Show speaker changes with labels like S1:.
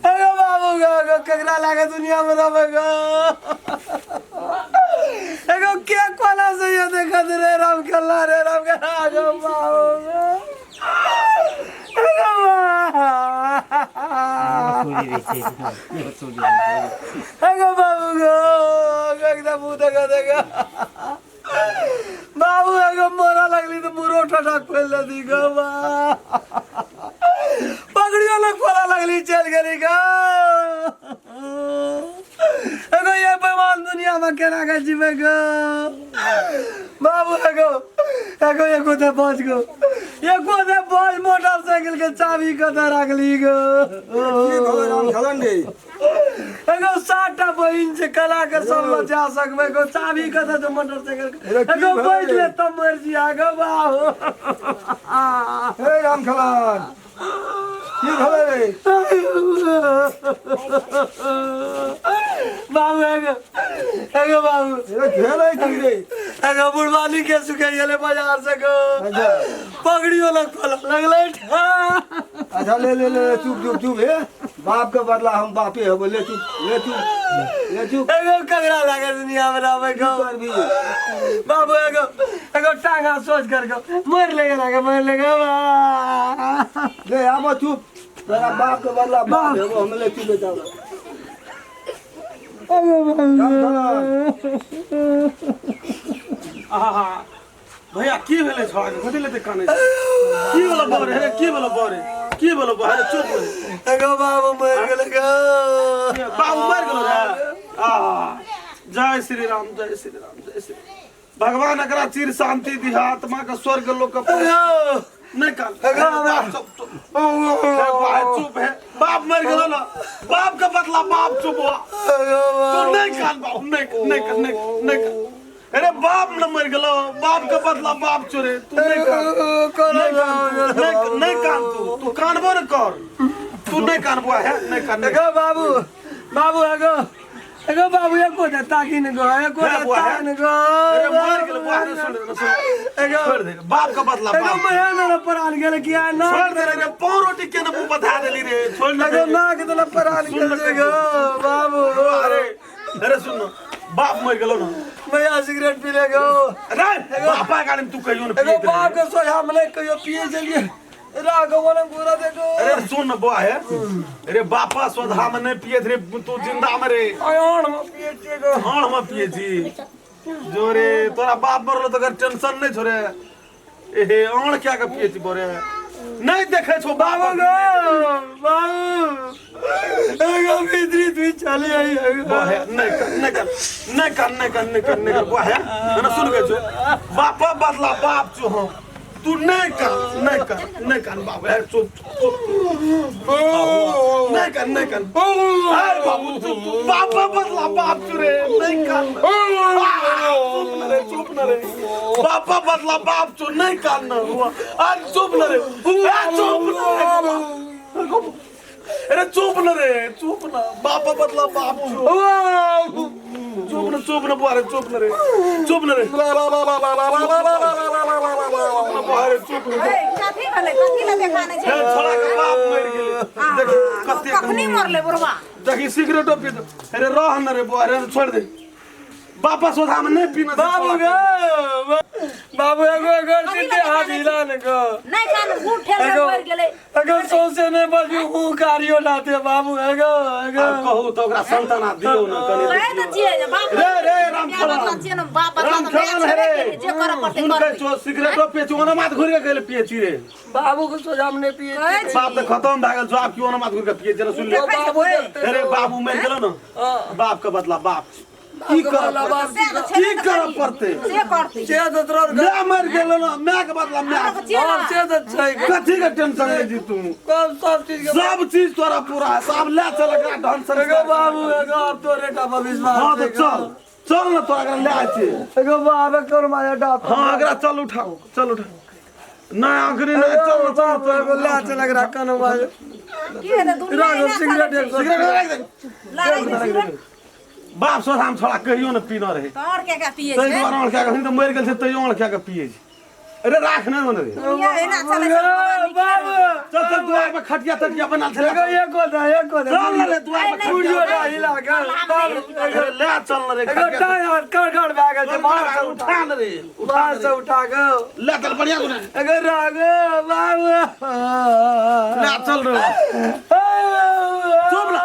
S1: एगो बाबू गो केकरा लागे दुनिया में रहे गो एगो के कोला से ये देखत रे राम कल्ला रे राम कल्ला गो बाबू गो एगो बाबू गो एकदम मुंह देखा देखा बाबू एगो मोरा लगली तो मुरो ठठक फैल दी गो पगड़ियों लग कोला लगली चल गई गो एगो ये बेमान दुनिया में केना के जीवे गो बाबू एगो एको दे बच गो एको दे बच मोटरसाइकिल के चाबी कते रखली गो एगो 60टा बहिन से कला के सब बचा सकबे गो चाबी कते तो मोटरसाइकिल एगो बैठ ले तब मर जिया गो बाबू
S2: हे राम खलान की भले रे
S1: बाबू एगो बाबू
S2: घेरे की रे
S1: एगो बुढ़वानी के सुखे गेले बाजार से गो पगड़ियों लग लगले
S2: अच्छा ले ले ले चुप हे बाप के बदला हम बापे हो ले चुप
S1: एगो कगरा लागे दुनिया में रहे गो बाबू एगो टांगा सोच कर गो मर लेगा
S2: ले आबो चुप तेरा बाप के बदला बाप हो हम ले चुप जाओ
S3: आहा भैया की भेले छाग कथि लेते काने की बोला बोरे हे की बोला बोरे चुप
S1: एगो बाबू मर गेल गो
S3: बाबू मर गेलो रे आहा जय श्री राम भगवान एकरा चिर शांति दी आत्मा का स्वर्ग लोक का नहीं कान चुप है बाप मर गेलो ना बाप का बदला बाप चुप हुआ तो नहीं कान बाबू नहीं अरे बाप न मर गेलो बाप का बदला बाप चोरे तू नहीं कान तू कानबो न कर तू नहीं कानबो है नहीं कान
S1: एगो बाबू एगो बाबू एको दे ताकि न गो एको दे ताकि न गो
S3: अरे मर गेलो बाहर सुन
S1: एगो
S3: छोड़ दे बाप का बदला
S1: एगो
S3: बाप
S1: महीना न परान गेल किया ना
S3: छोड़ दे रे पाव रोटी के न मुंह बता देली रे छोड़ दे
S1: एगो ना के तो परान गेल गो बाबू
S3: अरे सुन बाप मर गेलो ना
S1: मैं सिगरेट पी ले गो
S3: अरे बापा गाड़ी में तू कहियो न
S1: एगो बाप के सोया हमले कहियो पिए चलिए राघव वाला पूरा देखो
S3: अरे सुन बुआ है अरे बापा स्वधा में नहीं पिए थे तू जिंदा में रे
S1: आयन में पिए छे गो
S3: हां हम पिए छी जो रे तोरा बाप मरलो तो कर टेंशन नहीं छोरे एहे आण क्या के पिए छी बोरे नहीं देखे छो बाबू
S1: गो बाबू एगो भीतरी तू चले आई
S3: बुआ है नहीं कर बुआ है ना सुन के छो बापा बदला बाप छो हम तू नहीं कर बाबू है चुप नहीं कर अरे बाबू तू बापा बदला बाप चुरे नहीं कर चुप न रे बापा बदला बाप चु नहीं करना हुआ आज चुप न रे अरे चुप न बापा बदला बाप चुप न बुआरे चुप न रे
S4: कथी ला देखाने छै
S3: छोड़ा के बाप मर गेले देख कते
S4: कखनी मरले बुढ़वा
S3: देखी सिगरेटो पी अरे रह न रे बुआरे छोड़ दे बापा सोधा में नहीं पीना
S1: बाबू एगो सीधे हाथ हिला न गो
S4: नहीं कान बूढ़ ठेल मर गेले
S1: अगर सोचे ने बजू हूं कारियो लाते बाबू एगो
S3: कहू तो ओकरा संताना दियो न कने
S4: कहे त छिए बाप
S3: रे रामखलान
S4: छिए न बाप बदला त जे कर पड़ते
S3: सुन के जो सिगरेटो पे ओना माथ घुर के गेले पिए छी रे
S1: बाबू को सोजा में नहीं पिए
S3: बाप तो खत्म भ गेल जो आप क्यों ना माथ घुर के पिए जरा सुन ले
S1: बाबू
S3: अरे बाबू मर गेलो न बाप का बदला बाप की कर पड़ते
S4: से करती
S1: से दतरो
S3: मैं मर गेलो ना मैं के बदला मैं
S1: और से द छै
S3: कथी के टेंशन ले जी तू सब चीज तोरा पूरा है सब ले चल एकरा ढंग से
S1: एगो बाबू एगो अब तोरे का विश्वास
S3: हां तो चल ना तोरा एकरा ले आछे
S1: एगो बाबू कर माया डाप
S3: हां एकरा चल उठा ना आखिरी ना चल
S1: बाप एगो ले चल एकरा कनो बाज
S4: की है दुनिया
S1: सिगरेट
S3: सिगरेट रख दे
S4: लागे
S3: बाप सोधाम छोड़ा कहियो न पीना रहे
S4: और क्या पिए
S3: तै
S4: छै
S3: द्वारा और क्या के तो मर गेल छै तै और क्या के पिए छै अरे राख ना मन रे
S4: दुनिया है ना चले
S1: बाबू
S3: चल चल द्वार पे खटिया तटिया बना थे
S1: एगो एको
S3: चल ना रे द्वार पे
S1: वीडियो डाली लागा
S3: अरे ले चल ना रे
S1: एगो टायर कड़ भागे छे बाहर से उठा
S3: उठा ना रे
S1: बाहर से उठा गो
S3: ले चल बढ़िया गुना
S1: एगो रागो बाबू
S3: ले चल रे चुप ना